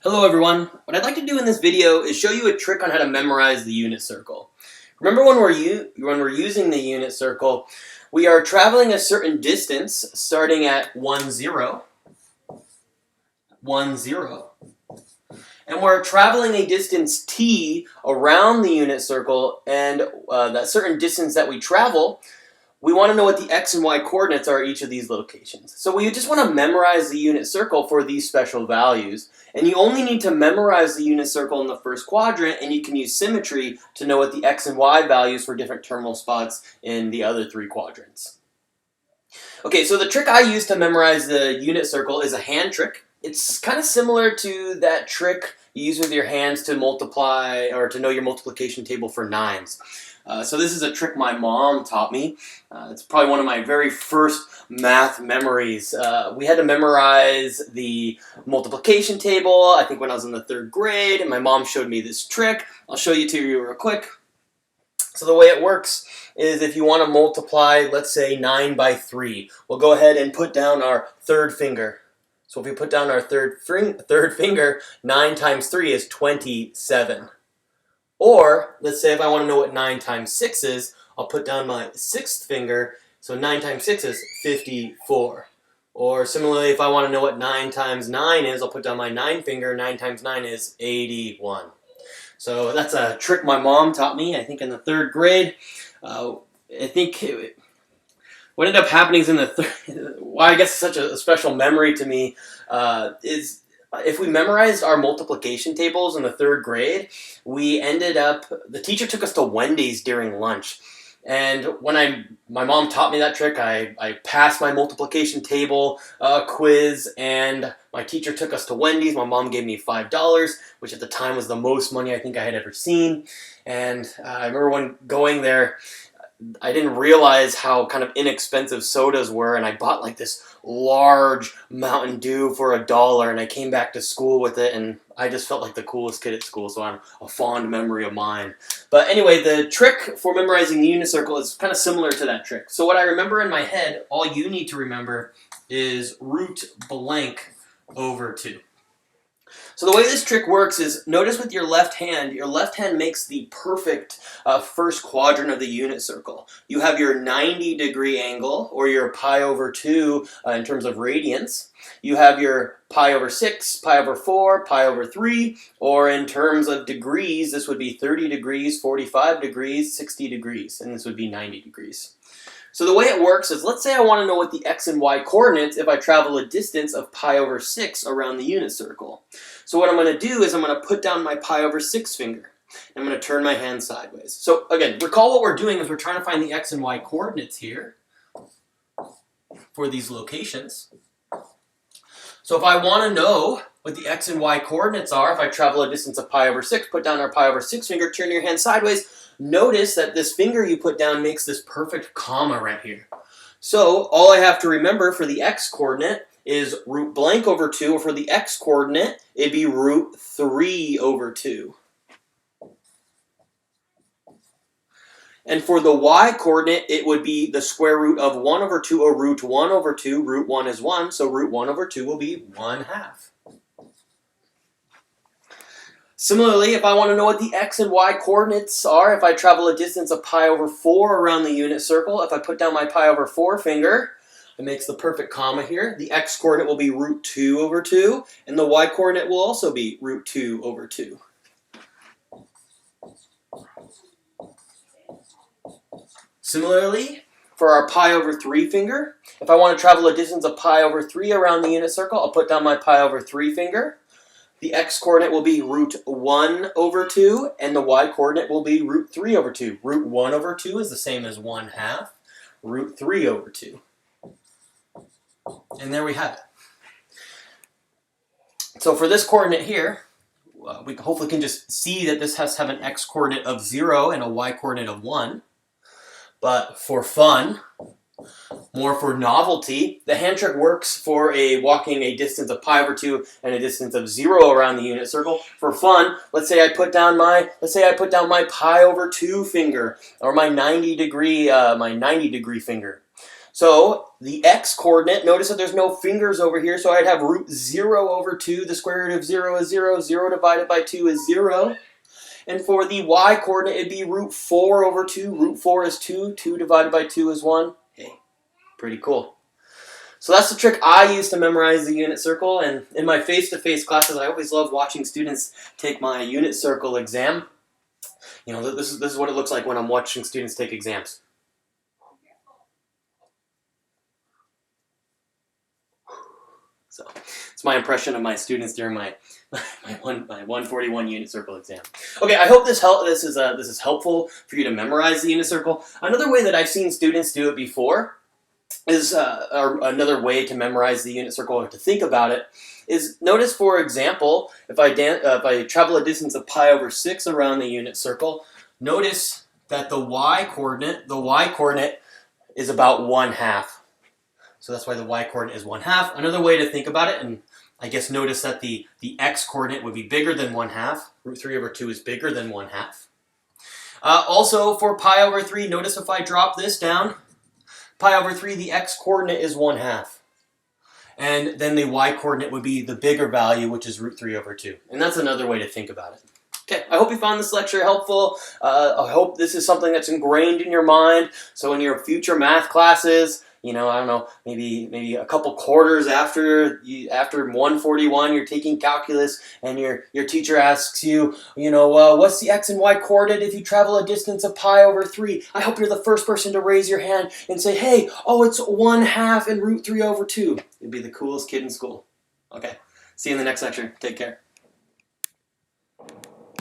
Hello everyone. What I'd like to do in this video is show you a trick on how to memorize the unit circle. Remember when we're using the unit circle, we are traveling a certain distance starting at 1, 0, 1, 0. And we're traveling a distance t around the unit circle, and that certain distance that we travel, we want to know what the x and y coordinates are at each of these locations. So we just want to memorize the unit circle for these special values. And you only need to memorize the unit circle in the first quadrant, and you can use symmetry to know what the x and y values for different terminal spots in the other three quadrants. Okay, so the trick I use to memorize the unit circle is a hand trick. It's kind of similar to that trick you use with your hands to multiply or to know your multiplication table for nines. So this is a trick my mom taught me. It's probably one of my very first math memories. We had to memorize the multiplication table, I think when I was in the 3rd grade, and my mom showed me this trick. I'll show you to you real quick. So the way it works is if you want to multiply, let's say 9 by 3, we'll go ahead and put down our third finger. So if we put down our third finger, 9 times 3 is 27. Or, let's say if I want to know what 9 times 6 is, I'll put down my 6th finger, so 9 times 6 is 54. Or similarly, if I want to know what 9 times 9 is, I'll put down my 9 finger, 9 times 9 is 81. So that's a trick my mom taught me, I think in the 3rd grade. I think what ended up happening is why I guess it's such a special memory to me is if we memorized our multiplication tables in the 3rd grade, the teacher took us to Wendy's during lunch. And when my mom taught me that trick, I passed my multiplication table quiz, and my teacher took us to Wendy's. My mom gave me $5, which at the time was the most money I think I had ever seen. And I remember when going there, I didn't realize how kind of inexpensive sodas were, and I bought like this large Mountain Dew for $1, and I came back to school with it, and I just felt like the coolest kid at school, so I'm a fond memory of mine. But anyway, the trick for memorizing the unit circle is kind of similar to that trick. So what I remember in my head, all you need to remember is root blank over 2. So the way this trick works is, notice with your left hand makes the perfect first quadrant of the unit circle. You have your 90-degree angle, or your pi over 2 in terms of radians. You have your pi over 6, pi over 4, pi over 3, or in terms of degrees, this would be 30 degrees, 45 degrees, 60 degrees, and this would be 90 degrees. So the way it works is, let's say I want to know what the x and y coordinates if I travel a distance of pi over 6 around the unit circle. So what I'm going to do is I'm going to put down my pi over 6 finger. I'm going to turn my hand sideways. So again, recall what we're doing is we're trying to find the x and y coordinates here for these locations. So if I want to know what the x and y coordinates are, if I travel a distance of pi over 6, put down our pi over 6 finger, turn your hand sideways, notice that this finger you put down makes this perfect comma right here. So all I have to remember for the x coordinate is root blank over 2, or for the x coordinate, it'd be root 3 over 2. And for the y coordinate, it would be the square root of 1 over 2, or root 1 over 2. Root 1 is 1, so root 1 over 2 will be 1/2. Similarly, if I want to know what the x and y coordinates are, if I travel a distance of pi over 4 around the unit circle, if I put down my pi over 4 finger, it makes the perfect comma here. The x coordinate will be root 2 over 2, and the y coordinate will also be root 2 over 2. Similarly, for our pi over 3 finger, if I want to travel a distance of pi over 3 around the unit circle, I'll put down my pi over 3 finger. The x coordinate will be root 1 over 2, and the y coordinate will be root 3 over 2. Root 1 over 2 is the same as 1/2 root 3 over 2. And there we have it. So for this coordinate here, we hopefully can just see that this has to have an x coordinate of 0 and a y coordinate of 1. But for fun, more for novelty, the hand trick works for walking a distance of pi over 2 and a distance of 0 around the unit circle. For fun, let's say I put down my pi over 2 finger, or my 90 degree finger. So the x-coordinate, notice that there's no fingers over here, so I'd have root 0 over 2. The square root of 0 is 0. 0 divided by 2 is 0. And for the y-coordinate, it'd be root 4 over 2. Root 4 is 2. 2 divided by 2 is 1. Hey, pretty cool. So that's the trick I use to memorize the unit circle. And in my face-to-face classes, I always love watching students take my unit circle exam. You know, this is what it looks like when I'm watching students take exams. So it's my impression of my students during my 141 unit circle exam. Okay, I hope this is helpful for you to memorize the unit circle. Another way that I've seen students do it before is or another way to memorize the unit circle or to think about it is notice, for example, if I travel a distance of pi over 6 around the unit circle, notice that the y-coordinate is about 1/2. So that's why the y-coordinate is 1/2. Another way to think about it, and I guess notice that the x-coordinate would be bigger than 1/2. Root 3 over 2 is bigger than 1/2. Also, for pi over 3, notice if I drop this down, pi over 3, the x-coordinate is 1/2. And then the y-coordinate would be the bigger value, which is root 3 over 2. And that's another way to think about it. Okay, I hope you found this lecture helpful. I hope this is something that's ingrained in your mind. So in your future math classes, you know, I don't know, maybe a couple quarters after 141, you're taking calculus, and your teacher asks you, you know, what's the x and y coordinate if you travel a distance of pi over 3? I hope you're the first person to raise your hand and say, hey, oh, it's 1/2 and root 3 over 2. You'd be the coolest kid in school. Okay, see you in the next lecture. Take care.